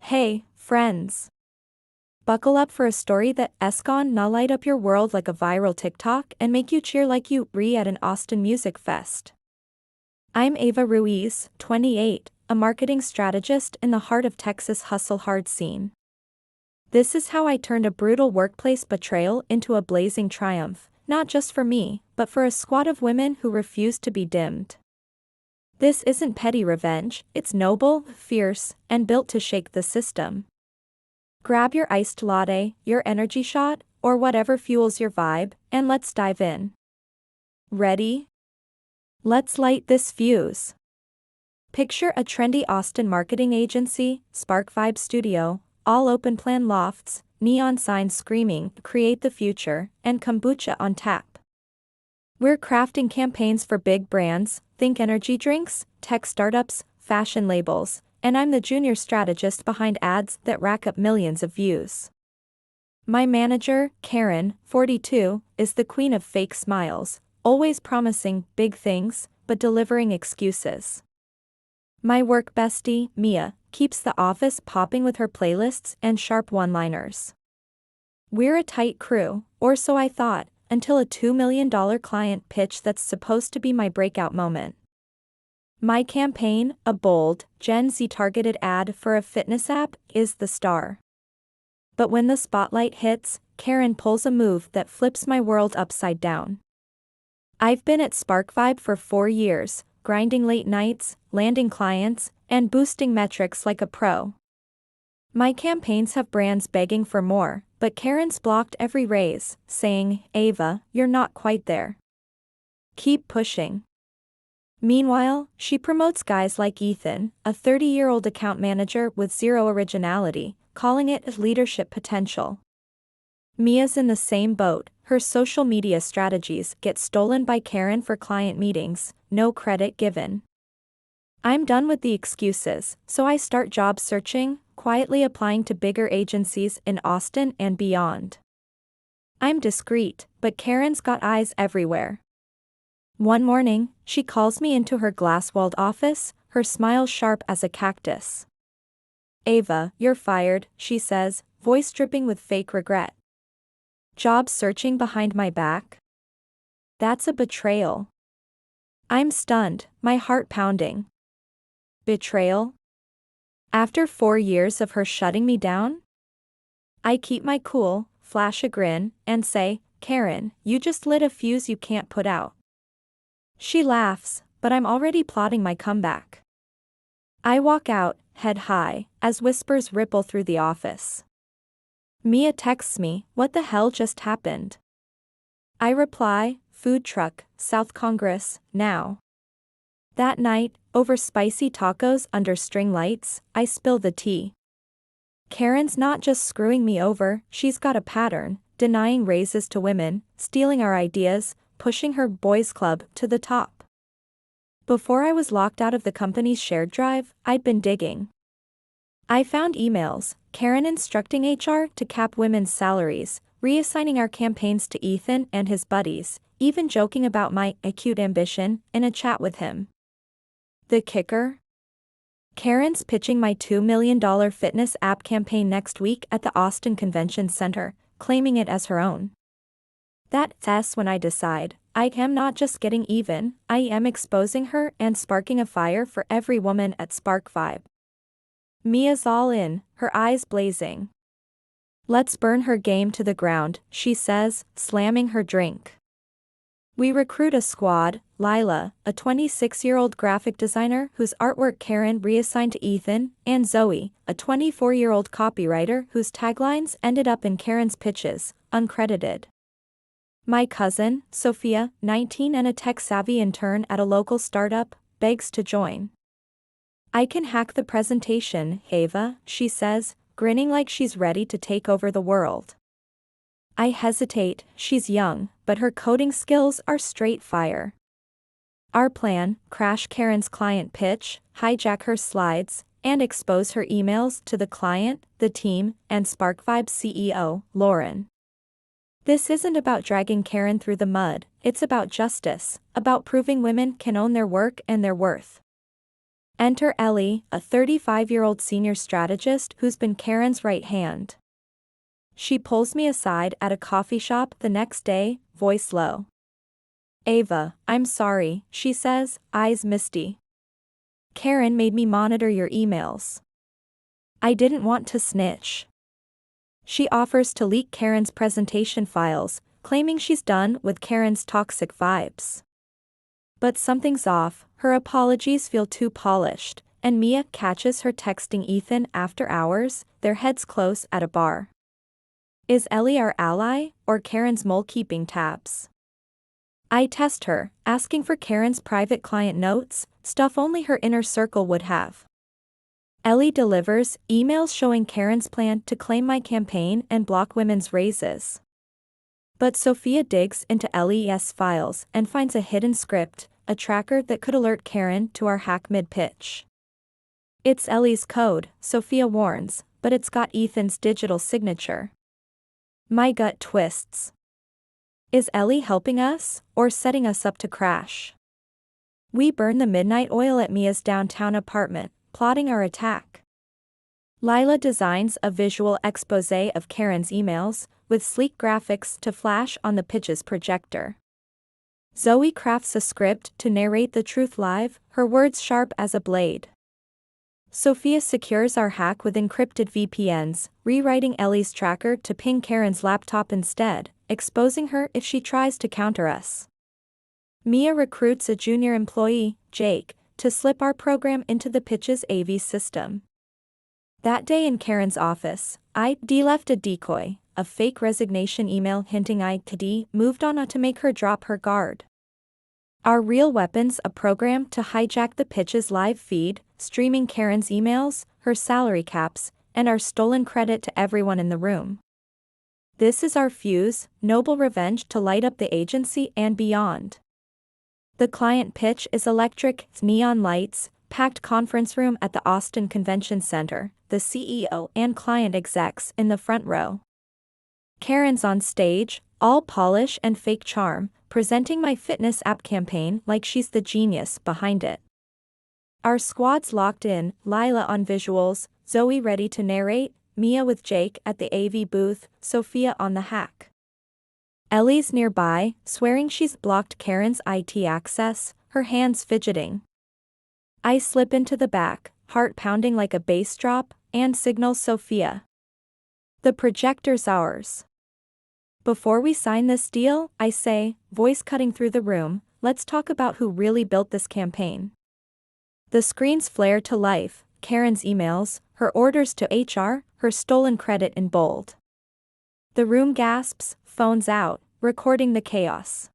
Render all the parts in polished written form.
Hey, friends. Buckle up for a story that's gonna light up your world like a viral TikTok and make you cheer like you re at an Austin Music Fest. I'm Ava Ruiz, 28, a marketing strategist in the heart of Texas hustle hard scene. This is how I turned a brutal workplace betrayal into a blazing triumph, not just for me, but for a squad of women who refused to be dimmed. This isn't petty revenge, it's noble, fierce, and built to shake the system. Grab your iced latte, your energy shot, or whatever fuels your vibe, and let's dive in. Ready? Let's light this fuse. Picture a trendy Austin marketing agency, Spark Vibe Studio, all open-plan lofts, neon signs screaming, "Create the future," and kombucha on tap. We're crafting campaigns for big brands, think energy drinks, tech startups, fashion labels, and I'm the junior strategist behind ads that rack up millions of views. My manager, Karen, 42, is the queen of fake smiles, always promising big things, but delivering excuses. My work bestie, Mia, keeps the office popping with her playlists and sharp one-liners. We're a tight crew, or so I thought, until a $2 million client pitch that's supposed to be my breakout moment. My campaign, a bold, Gen Z targeted ad for a fitness app, is the star. But when the spotlight hits, Karen pulls a move that flips my world upside down. I've been at Spark Vibe for 4 years, grinding late nights, landing clients, and boosting metrics like a pro. My campaigns have brands begging for more, but Karen's blocked every raise, saying, "Ava, you're not quite there. Keep pushing." Meanwhile, she promotes guys like Ethan, a 30-year-old account manager with zero originality, calling it leadership potential. Mia's in the same boat, her social media strategies get stolen by Karen for client meetings, no credit given. I'm done with the excuses, so I start job searching, quietly applying to bigger agencies in Austin and beyond. I'm discreet, but Karen's got eyes everywhere. One morning, she calls me into her glass-walled office, her smile sharp as a cactus. "Ava, you're fired," she says, voice dripping with fake regret. Job searching behind my back? That's a betrayal. I'm stunned, my heart pounding. Betrayal? After 4 years of her shutting me down? I keep my cool, flash a grin, and say, "Karen, you just lit a fuse you can't put out." She laughs, but I'm already plotting my comeback. I walk out, head high, as whispers ripple through the office. Mia texts me, "What the hell just happened?" I reply, "Food truck, South Congress, now." That night, over spicy tacos under string lights, I spill the tea. Karen's not just screwing me over, she's got a pattern, denying raises to women, stealing our ideas, pushing her boys' club to the top. Before I was locked out of the company's shared drive, I'd been digging. I found emails, Karen instructing HR to cap women's salaries, reassigning our campaigns to Ethan and his buddies, even joking about my acute ambition in a chat with him. The kicker? Karen's pitching my $2 million fitness app campaign next week at the Austin Convention Center, claiming it as her own. That's when I decide, I am not just getting even, I am exposing her and sparking a fire for every woman at Spark Vibe. Mia's all in, her eyes blazing. "Let's burn her game to the ground," she says, slamming her drink. We recruit a squad, Lila, a 26-year-old graphic designer whose artwork Karen reassigned to Ethan, and Zoe, a 24-year-old copywriter whose taglines ended up in Karen's pitches, uncredited. My cousin, Sophia, 19 and a tech-savvy intern at a local startup, begs to join. "I can hack the presentation, Ava," she says, grinning like she's ready to take over the world. I hesitate, she's young, but her coding skills are straight fire. Our plan, crash Karen's client pitch, hijack her slides, and expose her emails to the client, the team, and Spark Vibe CEO, Lauren. This isn't about dragging Karen through the mud, it's about justice, about proving women can own their work and their worth. Enter Ellie, a 35-year-old senior strategist who's been Karen's right hand. She pulls me aside at a coffee shop the next day, voice low. "Ava, I'm sorry," she says, eyes misty. "Karen made me monitor your emails. I didn't want to snitch." She offers to leak Karen's presentation files, claiming she's done with Karen's toxic vibes. But something's off, her apologies feel too polished, and Mia catches her texting Ethan after hours, their heads close at a bar. Is Ellie our ally, or Karen's mole keeping tabs? I test her, asking for Karen's private client notes, stuff only her inner circle would have. Ellie delivers emails showing Karen's plan to claim my campaign and block women's raises. But Sophia digs into Ellie's files and finds a hidden script, a tracker that could alert Karen to our hack mid-pitch. It's Ellie's code, Sophia warns, but it's got Ethan's digital signature. My gut twists. Is Ellie helping us, or setting us up to crash? We burn the midnight oil at Mia's downtown apartment, plotting our attack. Lila designs a visual exposé of Karen's emails, with sleek graphics to flash on the pitch's projector. Zoe crafts a script to narrate the truth live, her words sharp as a blade. Sophia secures our hack with encrypted VPNs, rewriting Ellie's tracker to ping Karen's laptop instead, exposing her if she tries to counter us. Mia recruits a junior employee, Jake, to slip our program into the pitch's AV system. That day in Karen's office, I left a decoy, a fake resignation email hinting I moved on to make her drop her guard. Our real weapon's a program to hijack the pitch's live feed, streaming Karen's emails, her salary caps, and our stolen credit to everyone in the room. This is our fuse, noble revenge to light up the agency and beyond. The client pitch is electric, neon lights, packed conference room at the Austin Convention Center, the CEO and client execs in the front row. Karen's on stage, all polish and fake charm, presenting my fitness app campaign like she's the genius behind it. Our squad's locked in, Lila on visuals, Zoe ready to narrate, Mia with Jake at the AV booth, Sophia on the hack. Ellie's nearby, swearing she's blocked Karen's IT access, her hands fidgeting. I slip into the back, heart pounding like a bass drop, and signal Sophia. The projector's ours. Before we sign this deal, I say, voice cutting through the room, let's talk about who really built this campaign. The screens flare to life, Karen's emails, her orders to HR, her stolen credit in bold. The room gasps, phones out, recording the chaos.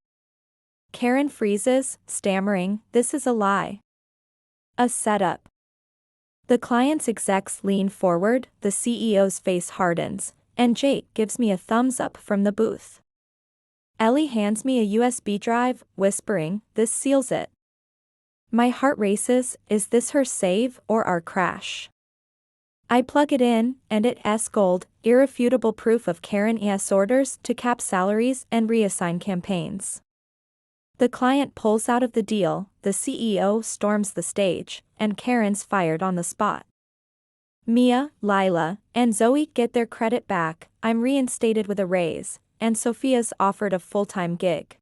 Karen freezes, stammering, "This is a lie. A setup." The client's execs lean forward, the CEO's face hardens, and Jake gives me a thumbs up from the booth. Ellie hands me a USB drive, whispering, "This seals it." My heart races, is this her save or our crash? I plug it in, and it's gold, irrefutable proof of Karen's orders to cap salaries and reassign campaigns. The client pulls out of the deal, the CEO storms the stage, and Karen's fired on the spot. Mia, Lila, and Zoe get their credit back, I'm reinstated with a raise, and Sophia's offered a full-time gig.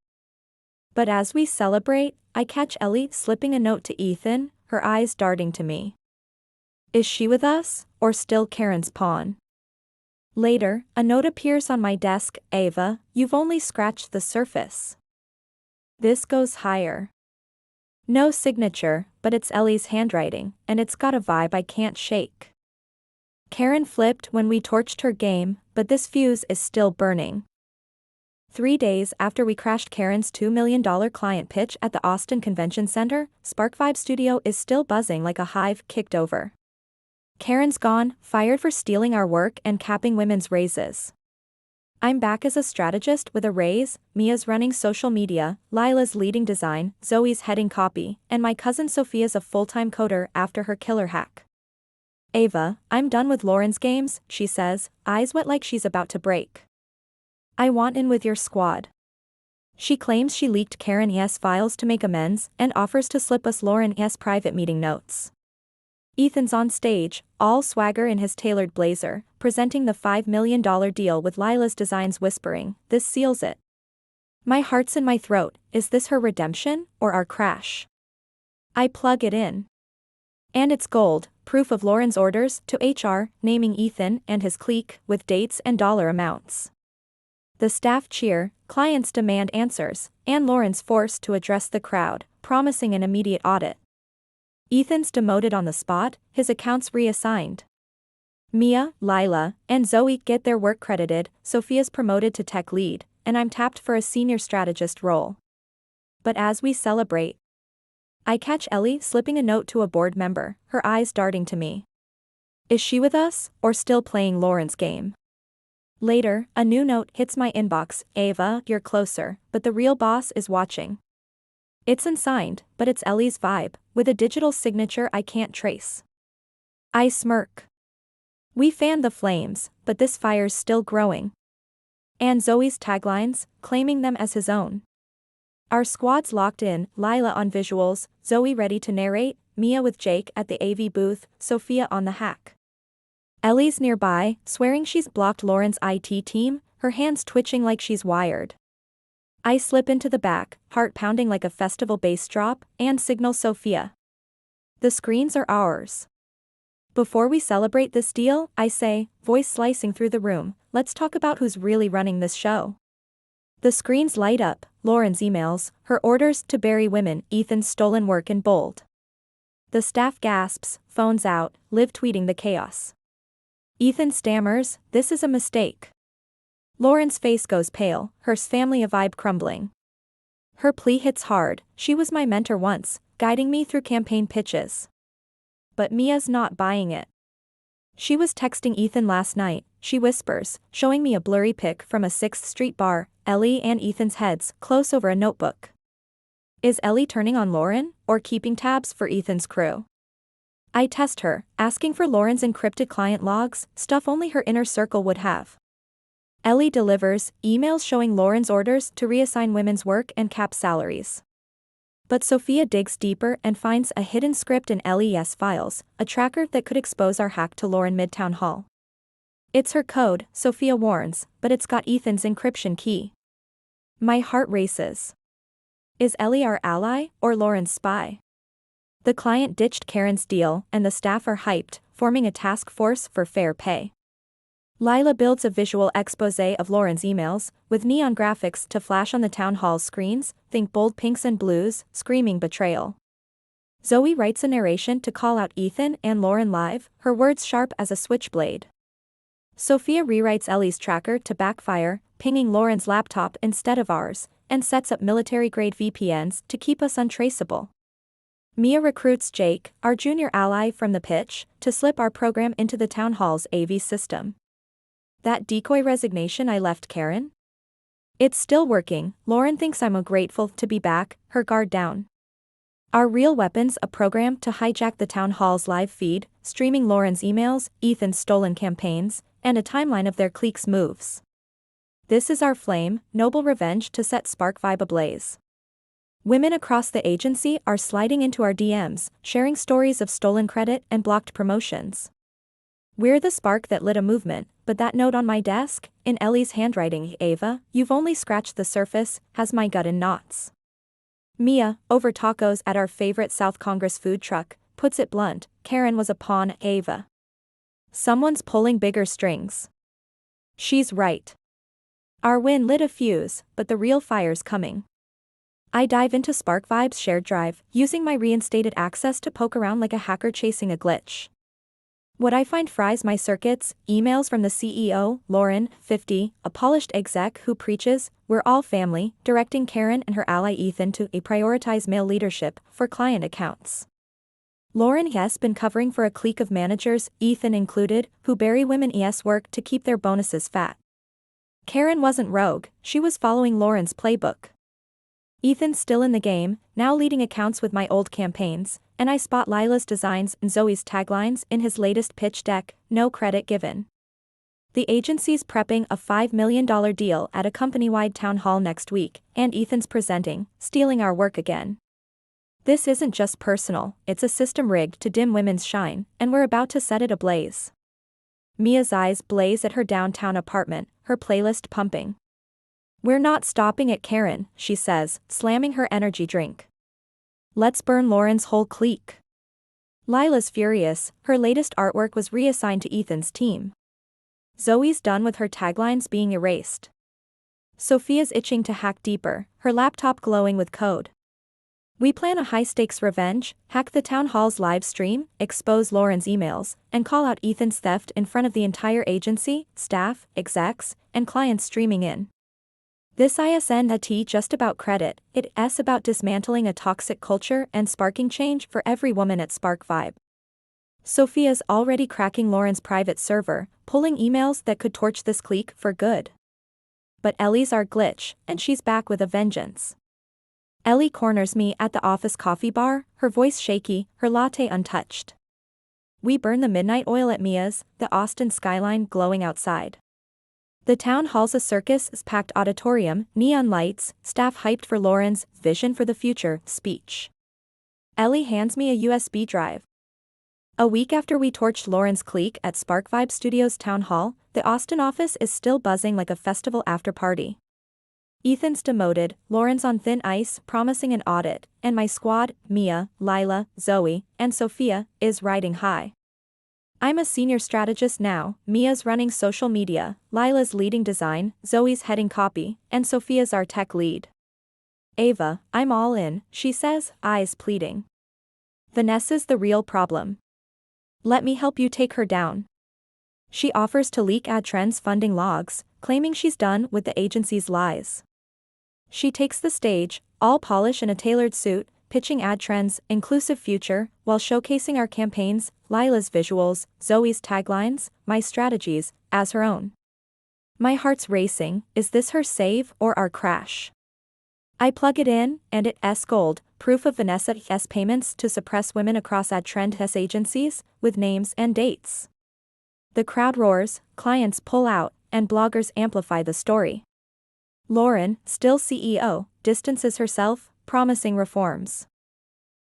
But as we celebrate, I catch Ellie slipping a note to Ethan, her eyes darting to me. Is she with us, or still Karen's pawn? Later, a note appears on my desk, "Ava, you've only scratched the surface." This goes higher. No signature, but it's Ellie's handwriting, and it's got a vibe I can't shake. Karen flipped when we torched her game, but this fuse is still burning. 3 days after we crashed Karen's $2 million client pitch at the Austin Convention Center, Spark Vibe Studio is still buzzing like a hive kicked over. Karen's gone, fired for stealing our work and capping women's raises. I'm back as a strategist with a raise, Mia's running social media, Lila's leading design, Zoe's heading copy, and my cousin Sophia's a full-time coder after her killer hack. "Ava, I'm done with Lauren's games," she says, eyes wet like she's about to break. "I want in with your squad." She claims she leaked Karen's files to make amends and offers to slip us Lauren's private meeting notes. Ethan's on stage, all swagger in his tailored blazer, presenting the $5 million deal with Lila's Designs, whispering, "This seals it." My heart's in my throat. Is this her redemption, or our crash? I plug it in. And it's gold, proof of Lauren's orders to HR, naming Ethan and his clique, with dates and dollar amounts. The staff cheer, clients demand answers, and Lauren's forced to address the crowd, promising an immediate audit. Ethan's demoted on the spot, his accounts reassigned. Mia, Lila, and Zoe get their work credited, Sophia's promoted to tech lead, and I'm tapped for a senior strategist role. But as we celebrate, I catch Ellie slipping a note to a board member, her eyes darting to me. Is she with us, or still playing Lauren's game? Later, a new note hits my inbox, "Ava, you're closer, but the real boss is watching." It's unsigned, but it's Ellie's vibe, with a digital signature I can't trace. I smirk. We fanned the flames, but this fire's still growing. And Zoe's taglines, claiming them as his own. Our squad's locked in, Lila on visuals, Zoe ready to narrate, Mia with Jake at the AV booth, Sophia on the hack. Ellie's nearby, swearing she's blocked Lauren's IT team, her hands twitching like she's wired. I slip into the back, heart pounding like a festival bass drop, and signal Sophia. The screens are ours. Before we celebrate this deal, I say, voice slicing through the room, let's talk about who's really running this show. The screens light up, Lauren's emails, her orders to bury women, Ethan's stolen work in bold. The staff gasps, phones out, live tweeting the chaos. Ethan stammers, "This is a mistake." Lauren's face goes pale, her family vibe crumbling. Her plea hits hard, she was my mentor once, guiding me through campaign pitches. But Mia's not buying it. She was texting Ethan last night, she whispers, showing me a blurry pic from a 6th Street bar, Ellie and Ethan's heads close over a notebook. Is Ellie turning on Lauren, or keeping tabs for Ethan's crew? I test her, asking for Lauren's encrypted client logs, stuff only her inner circle would have. Ellie delivers, emails showing Lauren's orders to reassign women's work and cap salaries. But Sophia digs deeper and finds a hidden script in LES files, a tracker that could expose our hack to Lauren Midtown Hall. It's her code, Sophia warns, but it's got Ethan's encryption key. My heart races. Is Ellie our ally, or Lauren's spy? The client ditched Karen's deal, and the staff are hyped, forming a task force for fair pay. Lila builds a visual exposé of Lauren's emails, with neon graphics to flash on the town hall's screens, think bold pinks and blues, screaming betrayal. Zoe writes a narration to call out Ethan and Lauren live, her words sharp as a switchblade. Sophia rewrites Ellie's tracker to backfire, pinging Lauren's laptop instead of ours, and sets up military-grade VPNs to keep us untraceable. Mia recruits Jake, our junior ally from the pitch, to slip our program into the town hall's AV system. That decoy resignation I left Karen? It's still working, Lauren thinks I'm grateful to be back, her guard down. Our real weapon's a program to hijack the town hall's live feed, streaming Lauren's emails, Ethan's stolen campaigns, and a timeline of their clique's moves. This is our flame, noble revenge to set Spark Vibe ablaze. Women across the agency are sliding into our DMs, sharing stories of stolen credit and blocked promotions. We're the spark that lit a movement, but that note on my desk, in Ellie's handwriting, "Ava, you've only scratched the surface," has my gut in knots. Mia, over tacos at our favorite South Congress food truck, puts it blunt, Karen was a pawn, Ava. Someone's pulling bigger strings. She's right. Our win lit a fuse, but the real fire's coming. I dive into Spark Vibe's shared drive, using my reinstated access to poke around like a hacker chasing a glitch. What I find fries my circuits, emails from the CEO, Lauren, 50, a polished exec who preaches, "We're all family," directing Karen and her ally Ethan to prioritize male leadership for client accounts. Lauren has been covering for a clique of managers, Ethan included, who bury women ES work to keep their bonuses fat. Karen wasn't rogue, she was following Lauren's playbook. Ethan's still in the game, now leading accounts with my old campaigns, and I spot Lila's designs and Zoe's taglines in his latest pitch deck, no credit given. The agency's prepping a $5 million deal at a company-wide town hall next week, and Ethan's presenting, stealing our work again. This isn't just personal, it's a system rigged to dim women's shine, and we're about to set it ablaze. Mia's eyes blaze at her downtown apartment, her playlist pumping. We're not stopping at Karen, she says, slamming her energy drink. Let's burn Lauren's whole clique. Lila's furious, her latest artwork was reassigned to Ethan's team. Zoe's done with her taglines being erased. Sophia's itching to hack deeper, her laptop glowing with code. We plan a high-stakes revenge, hack the town hall's live stream, expose Lauren's emails, and call out Ethan's theft in front of the entire agency, staff, execs, and clients streaming in. This isn't just about credit, it's about dismantling a toxic culture and sparking change for every woman at Spark Vibe. Sophia's already cracking Lauren's private server, pulling emails that could torch this clique for good. But Ellie's our glitch, and she's back with a vengeance. Ellie corners me at the office coffee bar, her voice shaky, her latte untouched. We burn the midnight oil at Mia's, the Austin skyline glowing outside. The town hall's a circus' packed auditorium, neon lights, staff hyped for Lauren's vision for the future speech. Ellie hands me a USB drive. A week after we torched Lauren's clique at Spark Vibe Studios Town Hall, the Austin office is still buzzing like a festival after-party. Ethan's demoted, Lauren's on thin ice, promising an audit, and my squad, Mia, Lila, Zoe, and Sophia, is riding high. I'm a senior strategist now, Mia's running social media, Lila's leading design, Zoe's heading copy, and Sophia's our tech lead. Ava, I'm all in, she says, eyes pleading. Vanessa's the real problem. Let me help you take her down. She offers to leak AdTrend's funding logs, claiming she's done with the agency's lies. She takes the stage, all polish in a tailored suit, pitching AdTrend's inclusive future, while showcasing our campaigns, Lila's visuals, Zoe's taglines, my strategies, as her own. My heart's racing, is this her save or our crash? I plug it in, and it's gold, proof of Vanessa's payments to suppress women across AdTrend's agencies, with names and dates. The crowd roars, clients pull out, and bloggers amplify the story. Lauren, still CEO, distances herself, promising reforms.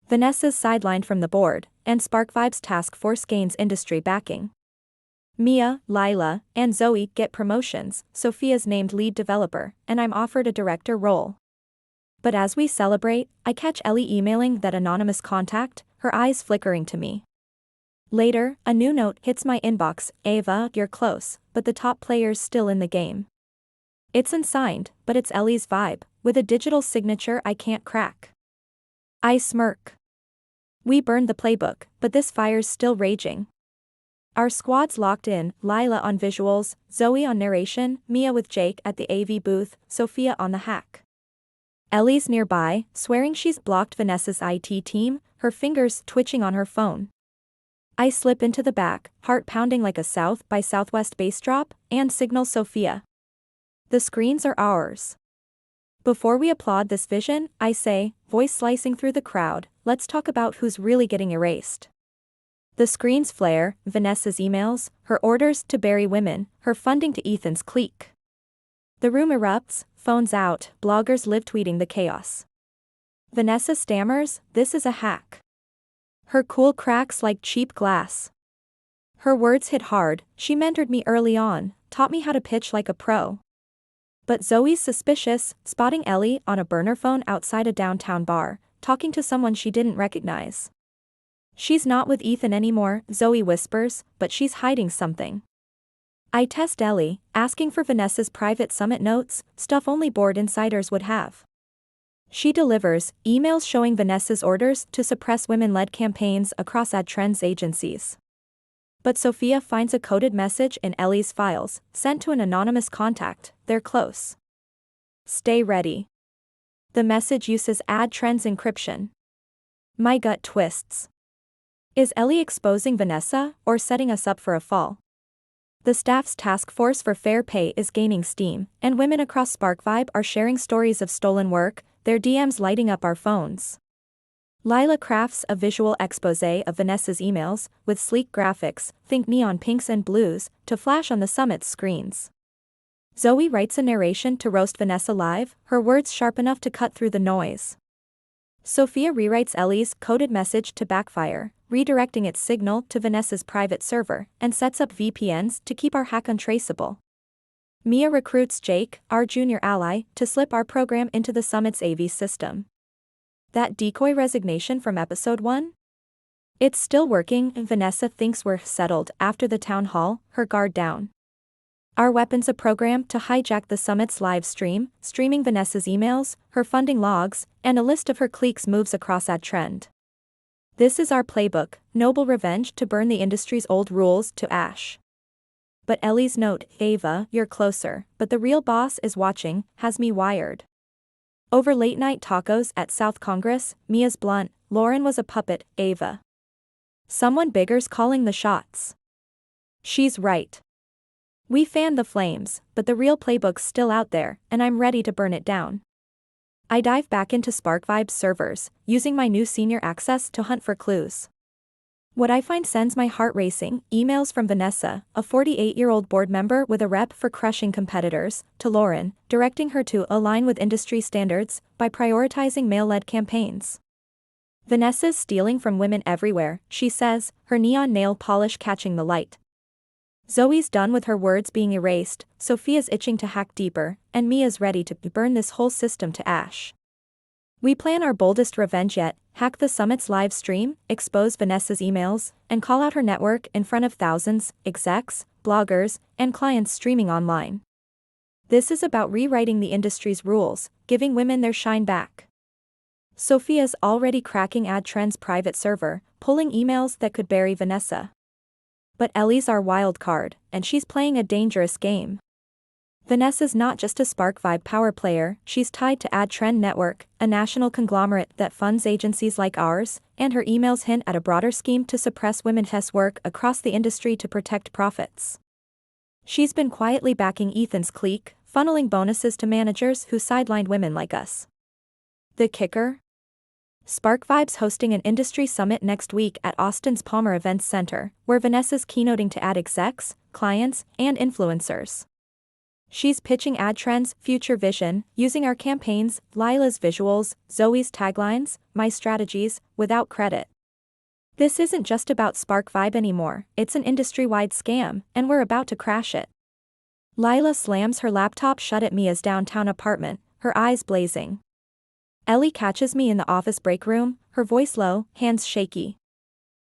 Vanessa's sidelined from the board, and Spark Vibe's task force gains industry backing. Mia, Lila, and Zoe get promotions, Sophia's named lead developer, and I'm offered a director role. But as we celebrate, I catch Ellie emailing that anonymous contact, her eyes flickering to me. Later, a new note hits my inbox, Ava, you're close, but the top player's still in the game. It's unsigned, but it's Ellie's vibe, with a digital signature I can't crack. I smirk. We burned the playbook, but this fire's still raging. Our squad's locked in, Lila on visuals, Zoe on narration, Mia with Jake at the AV booth, Sophia on the hack. Ellie's nearby, swearing she's blocked Vanessa's IT team, her fingers twitching on her phone. I slip into the back, heart pounding like a South by Southwest bass drop, and signal Sophia. The screens are ours. Before we applaud this vision, I say, voice slicing through the crowd, let's talk about who's really getting erased. The screens flare, Vanessa's emails, her orders to bury women, her funding to Ethan's clique. The room erupts, phones out, bloggers live tweeting the chaos. Vanessa stammers, this is a hack. Her cool cracks like cheap glass. Her words hit hard, she mentored me early on, taught me how to pitch like a pro. But Zoe's suspicious, spotting Ellie on a burner phone outside a downtown bar, talking to someone she didn't recognize. She's not with Ethan anymore, Zoe whispers, but she's hiding something. I test Ellie, asking for Vanessa's private summit notes, stuff only board insiders would have. She delivers, emails showing Vanessa's orders to suppress women-led campaigns across AdTrend's agencies. But Sophia finds a coded message in Ellie's files, sent to an anonymous contact, they're close. Stay ready. The message uses AdTrend's encryption. My gut twists. Is Ellie exposing Vanessa, or setting us up for a fall? The staff's task force for fair pay is gaining steam, and women across Spark Vibe are sharing stories of stolen work, their DMs lighting up our phones. Lila crafts a visual exposé of Vanessa's emails, with sleek graphics, think neon pinks and blues, to flash on the summit's screens. Zoe writes a narration to roast Vanessa live, her words sharp enough to cut through the noise. Sophia rewrites Ellie's coded message to backfire, redirecting its signal to Vanessa's private server, and sets up VPNs to keep our hack untraceable. Mia recruits Jake, our junior ally, to slip our program into the summit's AV system. That decoy resignation from episode 1? It's still working, and Vanessa thinks we're settled after the town hall, her guard down. Our weapon's a program to hijack the summit's live stream, streaming Vanessa's emails, her funding logs, and a list of her clique's moves across AdTrend. This is our playbook, noble revenge to burn the industry's old rules to ash. But Ellie's note, Ava, you're closer, but the real boss is watching, has me wired. Over late-night tacos at South Congress, Mia's blunt, Lauren was a puppet, Ava. Someone bigger's calling the shots. She's right. We fanned the flames, but the real playbook's still out there, and I'm ready to burn it down. I dive back into SparkVibe's servers, using my new senior access to hunt for clues. What I find sends my heart racing, emails from Vanessa, a 48-year-old board member with a rep for crushing competitors, to Lauren, directing her to align with industry standards by prioritizing male-led campaigns. Vanessa's stealing from women everywhere, she says, her neon nail polish catching the light. Zoe's done with her words being erased, Sophia's itching to hack deeper, and Mia's ready to burn this whole system to ash. We plan our boldest revenge yet, hack the summit's live stream, expose Vanessa's emails, and call out her network in front of thousands, execs, bloggers, and clients streaming online. This is about rewriting the industry's rules, giving women their shine back. Sophia's already cracking AdTrend's private server, pulling emails that could bury Vanessa. But Ellie's our wild card, and she's playing a dangerous game. Vanessa's not just a SparkVibe power player, she's tied to AdTrend Network, a national conglomerate that funds agencies like ours, and her emails hint at a broader scheme to suppress women's work across the industry to protect profits. She's been quietly backing Ethan's clique, funneling bonuses to managers who sidelined women like us. The kicker? SparkVibe's hosting an industry summit next week at Austin's Palmer Events Center, where Vanessa's keynoting to ad execs, clients, and influencers. She's pitching AdTrend's future vision, using our campaigns, Lila's visuals, Zoe's taglines, my strategies, without credit. This isn't just about SparkVibe anymore, it's an industry-wide scam, and we're about to crash it. Lila slams her laptop shut at Mia's downtown apartment, her eyes blazing. Ellie catches me in the office break room, her voice low, hands shaky.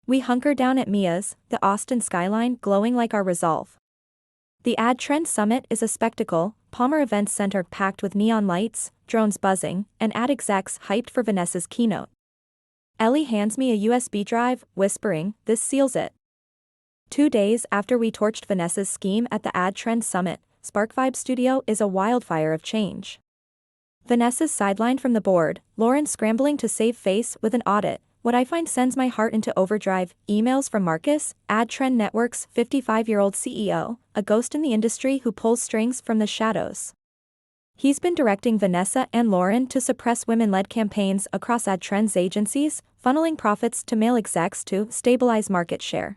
We hunker down at Mia's, the Austin skyline glowing like our resolve. The AdTrend Summit is a spectacle, Palmer Events Center packed with neon lights, drones buzzing, and ad execs hyped for Vanessa's keynote. Ellie hands me a USB drive, whispering, this seals it. 2 days after we torched Vanessa's scheme at the AdTrend Summit, SparkVibe Studio is a wildfire of change. Vanessa's sidelined from the board, Lauren scrambling to save face with an audit. What I find sends my heart into overdrive, emails from Marcus, AdTrend Network's 55-year-old CEO, a ghost in the industry who pulls strings from the shadows. He's been directing Vanessa and Lauren to suppress women-led campaigns across AdTrend's agencies, funneling profits to male execs to stabilize market share.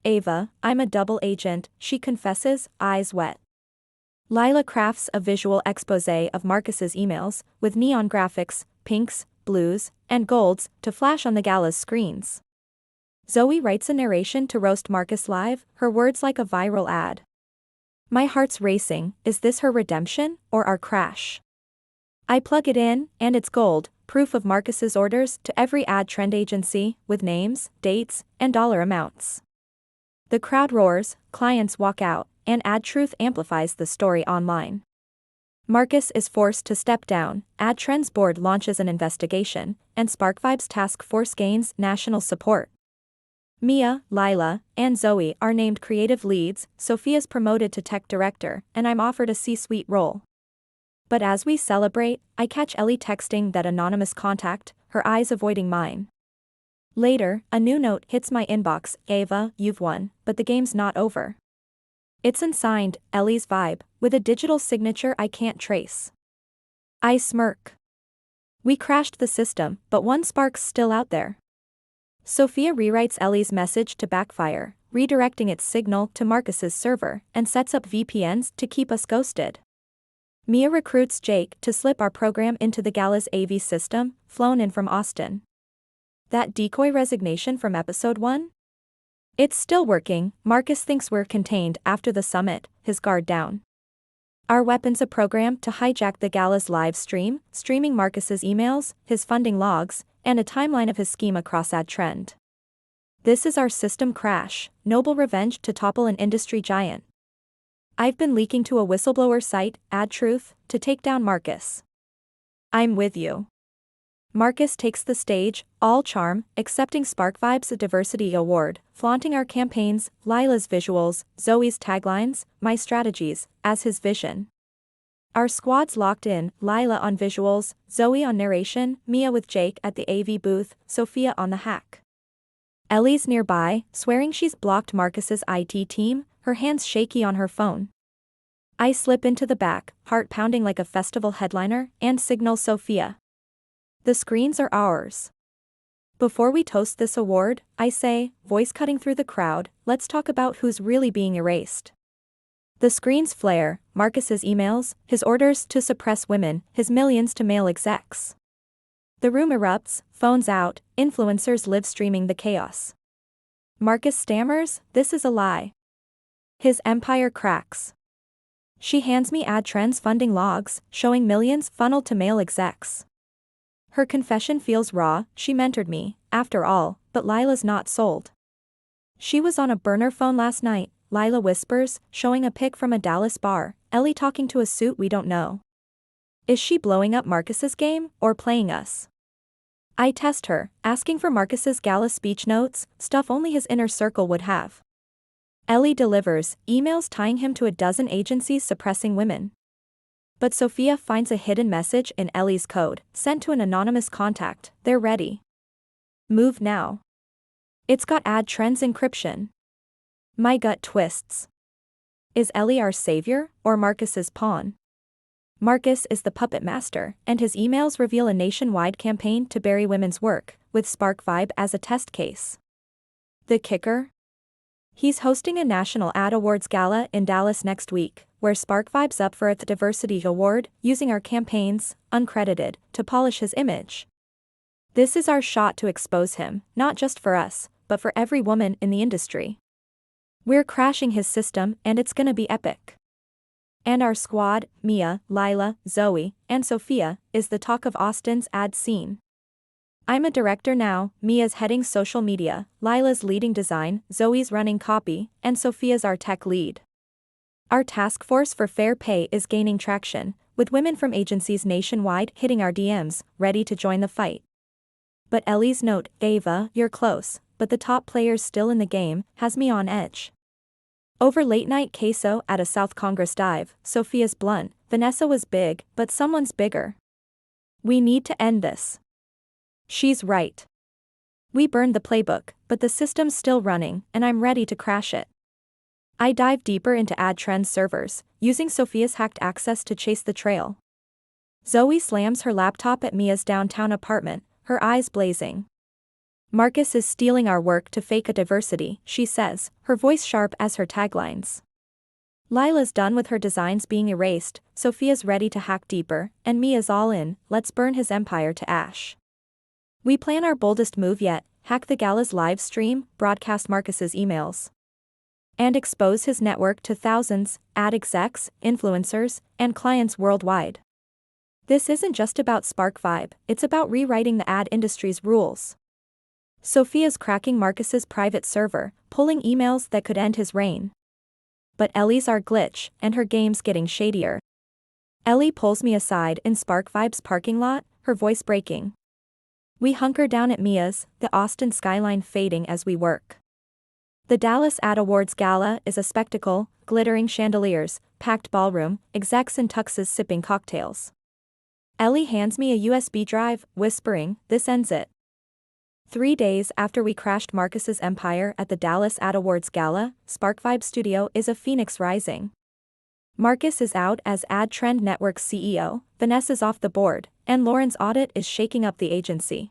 Ava, I'm a double agent, she confesses, eyes wet. Lila crafts a visual exposé of Marcus's emails, with neon graphics, pinks, blues, and golds, to flash on the gala's screens. Zoe writes a narration to roast Marcus live, her words like a viral ad. My heart's racing, is this her redemption, or our crash? I plug it in, and it's gold, proof of Marcus's orders to every AdTrend agency, with names, dates, and dollar amounts. The crowd roars, clients walk out, and AdTruth amplifies the story online. Marcus is forced to step down, AdTrend's board launches an investigation, and SparkVibe's task force gains national support. Mia, Lila, and Zoe are named creative leads, Sophia's promoted to tech director, and I'm offered a C-suite role. But as we celebrate, I catch Ellie texting that anonymous contact, her eyes avoiding mine. Later, a new note hits my inbox, Ava, you've won, but the game's not over. It's unsigned, Ellie's vibe, with a digital signature I can't trace. I smirk. We crashed the system, but one spark's still out there. Sophia rewrites Ellie's message to backfire, redirecting its signal to Marcus's server, and sets up VPNs to keep us ghosted. Mia recruits Jake to slip our program into the gala's AV system, flown in from Austin. That decoy resignation from episode 1? It's still working. Marcus thinks we're contained after the summit, his guard down. Our weapon's a program to hijack the gala's live stream, streaming Marcus's emails, his funding logs, and a timeline of his scheme across AdTrend. This is our system crash, noble revenge to topple an industry giant. I've been leaking to a whistleblower site, AdTruth, to take down Marcus. I'm with you. Marcus takes the stage, all charm, accepting Spark Vibes' Diversity Award, flaunting our campaigns, Lila's visuals, Zoe's taglines, my strategies, as his vision. Our squad's locked in, Lila on visuals, Zoe on narration, Mia with Jake at the AV booth, Sophia on the hack. Ellie's nearby, swearing she's blocked Marcus's IT team, her hands shaky on her phone. I slip into the back, heart pounding like a festival headliner, and signal Sophia. The screens are ours. Before we toast this award, I say, voice cutting through the crowd, let's talk about who's really being erased. The screens flare, Marcus's emails, his orders to suppress women, his millions to male execs. The room erupts, phones out, influencers live streaming the chaos. Marcus stammers, this is a lie. His empire cracks. She hands me AdTrend's funding logs, showing millions funneled to male execs. Her confession feels raw, she mentored me, after all, but Lila's not sold. She was on a burner phone last night, Lila whispers, showing a pic from a Dallas bar, Ellie talking to a suit we don't know. Is she blowing up Marcus's game, or playing us? I test her, asking for Marcus's gala speech notes, stuff only his inner circle would have. Ellie delivers, emails tying him to a dozen agencies suppressing women. But Sophia finds a hidden message in Ellie's code, sent to an anonymous contact, they're ready. Move now. It's got AdTrend's encryption. My gut twists. Is Ellie our savior, or Marcus's pawn? Marcus is the puppet master, and his emails reveal a nationwide campaign to bury women's work, with Spark Vibe as a test case. The kicker? He's hosting a National Ad Awards Gala in Dallas next week, where Spark Vibe's up for its Diversity Award, using our campaigns, uncredited, to polish his image. This is our shot to expose him, not just for us, but for every woman in the industry. We're crashing his system, and it's gonna be epic. And our squad, Mia, Lila, Zoe, and Sophia, is the talk of Austin's ad scene. I'm a director now, Mia's heading social media, Lila's leading design, Zoe's running copy, and Sophia's our tech lead. Our task force for fair pay is gaining traction, with women from agencies nationwide hitting our DMs, ready to join the fight. But Ellie's note, Ava, you're close, but the top players still in the game, has me on edge. Over late-night queso at a South Congress dive, Sophia's blunt, Vanessa was big, but someone's bigger. We need to end this. She's right. We burned the playbook, but the system's still running, and I'm ready to crash it. I dive deeper into AdTrend's servers, using Sophia's hacked access to chase the trail. Zoe slams her laptop at Mia's downtown apartment, her eyes blazing. Marcus is stealing our work to fake a diversity, she says, her voice sharp as her taglines. Lila's done with her designs being erased, Sophia's ready to hack deeper, and Mia's all in, let's burn his empire to ash. We plan our boldest move yet, hack the gala's live stream, broadcast Marcus's emails. And expose his network to thousands, ad execs, influencers, and clients worldwide. This isn't just about Spark Vibe, it's about rewriting the ad industry's rules. Sophia's cracking Marcus's private server, pulling emails that could end his reign. But Ellie's our glitch, and her game's getting shadier. Ellie pulls me aside in Spark Vibe's parking lot, her voice breaking. We hunker down at Mia's, the Austin skyline fading as we work. The Dallas Ad Awards Gala is a spectacle, glittering chandeliers, packed ballroom, execs in tuxes sipping cocktails. Ellie hands me a USB drive, whispering, this ends it. 3 days after we crashed Marcus's empire at the Dallas Ad Awards Gala, Spark Vibe Studio is a phoenix rising. Marcus is out as AdTrend Network's CEO, Vanessa's off the board, and Lauren's audit is shaking up the agency.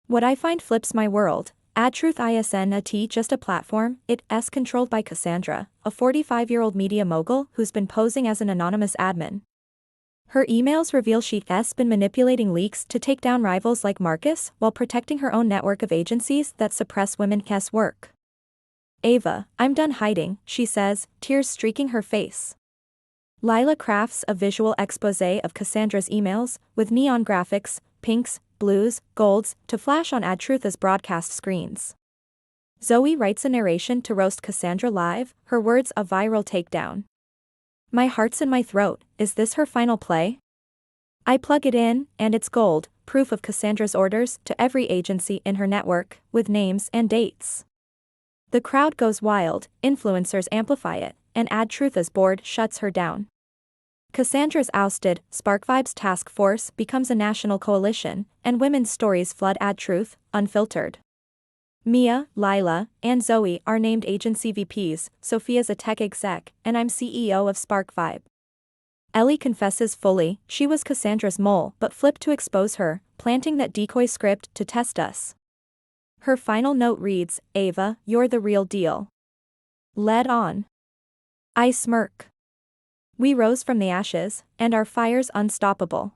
What I find flips my world. AdTruth isn't just a platform, it's controlled by Cassandra, a 45-year-old media mogul who's been posing as an anonymous admin. Her emails reveal she's been manipulating leaks to take down rivals like Marcus while protecting her own network of agencies that suppress women's work. Ava, I'm done hiding, she says, tears streaking her face. Lila crafts a visual exposé of Cassandra's emails, with neon graphics, pinks, blues, golds, to flash on AdTruth's broadcast screens. Zoe writes a narration to roast Cassandra live, her words a viral takedown. My heart's in my throat, is this her final play? I plug it in, and it's gold, proof of Cassandra's orders to every agency in her network, with names and dates. The crowd goes wild, influencers amplify it, and AdTruth's board shuts her down. Cassandra's ousted, SparkVibes task force becomes a national coalition, and women's stories flood AdTruth, unfiltered. Mia, Lila, and Zoe are named agency VPs, Sophia's a tech exec, and I'm CEO of SparkVibe. Ellie confesses fully, she was Cassandra's mole but flipped to expose her, planting that decoy script to test us. Her final note reads, Ava, you're the real deal. Led on. I smirk. We rose from the ashes, and our fire's unstoppable.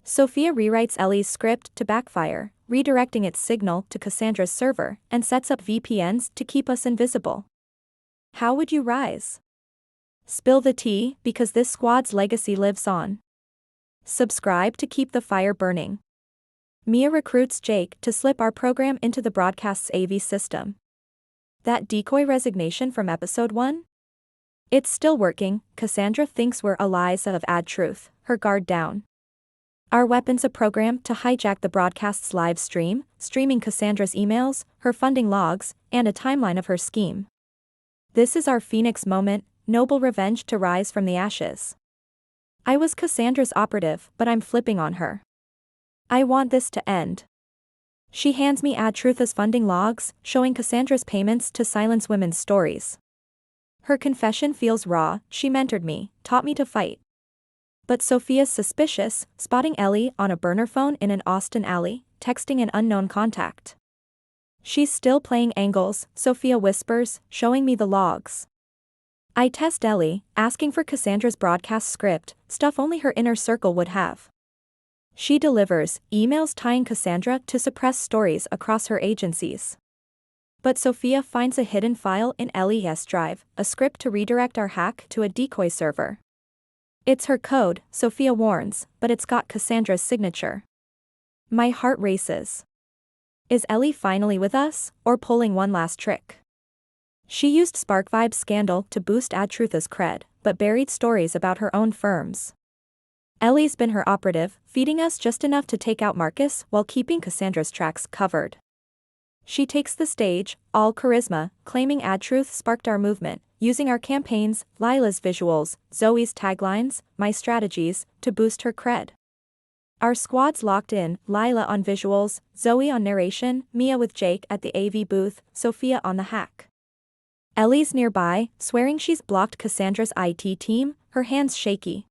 Sophia rewrites Ellie's script to backfire, redirecting its signal to Cassandra's server, and sets up VPNs to keep us invisible. How would you rise? Spill the tea, because this squad's legacy lives on. Subscribe to keep the fire burning. Mia recruits Jake to slip our program into the broadcast's AV system. That decoy resignation from episode 1? It's still working. Cassandra thinks we're allies of AdTruth, her guard down. Our weapon's a program to hijack the broadcast's live stream, streaming Cassandra's emails, her funding logs, and a timeline of her scheme. This is our Phoenix moment, noble revenge to rise from the ashes. I was Cassandra's operative, but I'm flipping on her. I want this to end. She hands me AdTruth's funding logs, showing Cassandra's payments to silence women's stories. Her confession feels raw, she mentored me, taught me to fight. But Sophia's suspicious, spotting Ellie on a burner phone in an Austin alley, texting an unknown contact. She's still playing angles, Sophia whispers, showing me the logs. I test Ellie, asking for Cassandra's broadcast script, stuff only her inner circle would have. She delivers, emails tying Cassandra to suppress stories across her agencies. But Sophia finds a hidden file in Ellie's drive, a script to redirect our hack to a decoy server. It's her code, Sophia warns, but it's got Cassandra's signature. My heart races. Is Ellie finally with us, or pulling one last trick? She used SparkVibe's scandal to boost AdTruth's cred, but buried stories about her own firms. Ellie's been her operative, feeding us just enough to take out Marcus while keeping Cassandra's tracks covered. She takes the stage, all charisma, claiming AdTruth sparked our movement, using our campaigns, Lila's visuals, Zoe's taglines, my strategies, to boost her cred. Our squad's locked in, Lila on visuals, Zoe on narration, Mia with Jake at the AV booth, Sophia on the hack. Ellie's nearby, swearing she's blocked Cassandra's IT team, her hands shaky.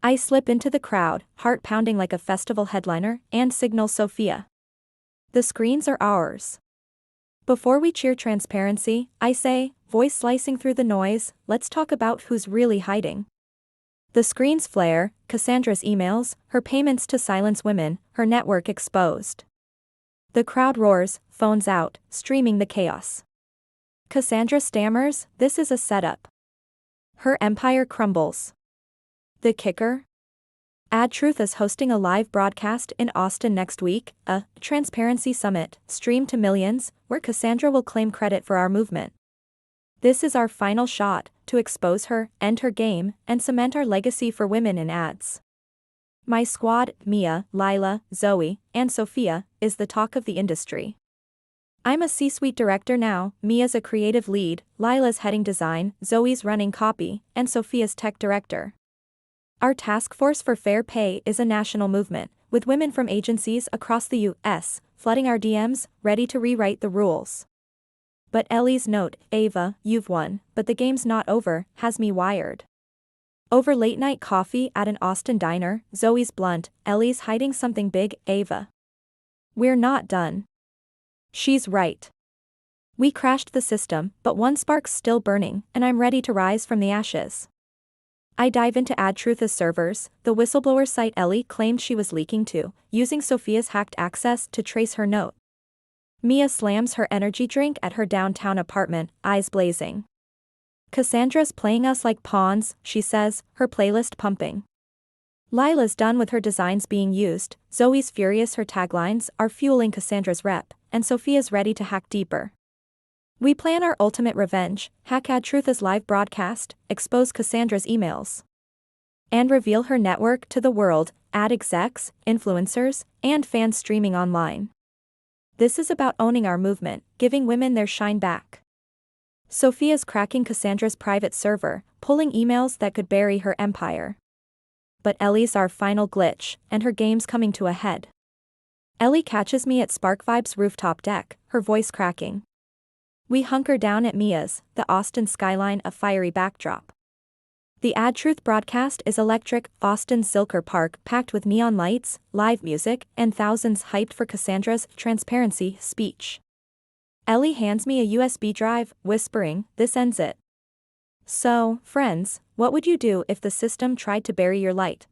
I slip into the crowd, heart pounding like a festival headliner, and signal Sophia. The screens are ours. Before we cheer transparency, I say, voice slicing through the noise, let's talk about who's really hiding. The screens flare, Cassandra's emails, her payments to silence women, her network exposed. The crowd roars, phones out, streaming the chaos. Cassandra stammers, this is a setup. Her empire crumbles. The kicker? AdTruth is hosting a live broadcast in Austin next week, a transparency summit, streamed to millions, where Cassandra will claim credit for our movement. This is our final shot, to expose her, end her game, and cement our legacy for women in ads. My squad, Mia, Lila, Zoe, and Sophia, is the talk of the industry. I'm a C-suite director now, Mia's a creative lead, Lila's heading design, Zoe's running copy, and Sophia's tech director. Our task force for fair pay is a national movement, with women from agencies across the U.S. flooding our DMs, ready to rewrite the rules. But Ellie's note, Ava, you've won, but the game's not over, has me wired. Over late-night coffee at an Austin diner, Zoe's blunt, Ellie's hiding something big, Ava. We're not done. She's right. We crashed the system, but one spark's still burning, and I'm ready to rise from the ashes. I dive into AdTruth's servers. The whistleblower site Ellie claimed she was leaking to, using Sophia's hacked access to trace her note. Mia slams her energy drink at her downtown apartment, eyes blazing. Cassandra's playing us like pawns, she says, her playlist pumping. Lila's done with her designs being used, Zoe's furious her taglines are fueling Cassandra's rep, and Sophia's ready to hack deeper. We plan our ultimate revenge, hack AdTruth's live broadcast, expose Cassandra's emails, and reveal her network to the world, ad execs, influencers, and fans streaming online. This is about owning our movement, giving women their shine back. Sophia's cracking Cassandra's private server, pulling emails that could bury her empire. But Ellie's our final glitch, and her game's coming to a head. Ellie catches me at Spark Vibe's rooftop deck, her voice cracking. We hunker down at Mia's, the Austin skyline a fiery backdrop. The AdTruth broadcast is electric, Austin's Zilker Park packed with neon lights, live music, and thousands hyped for Cassandra's transparency speech. Ellie hands me a USB drive, whispering, "This ends it." So, friends, what would you do if the system tried to bury your light?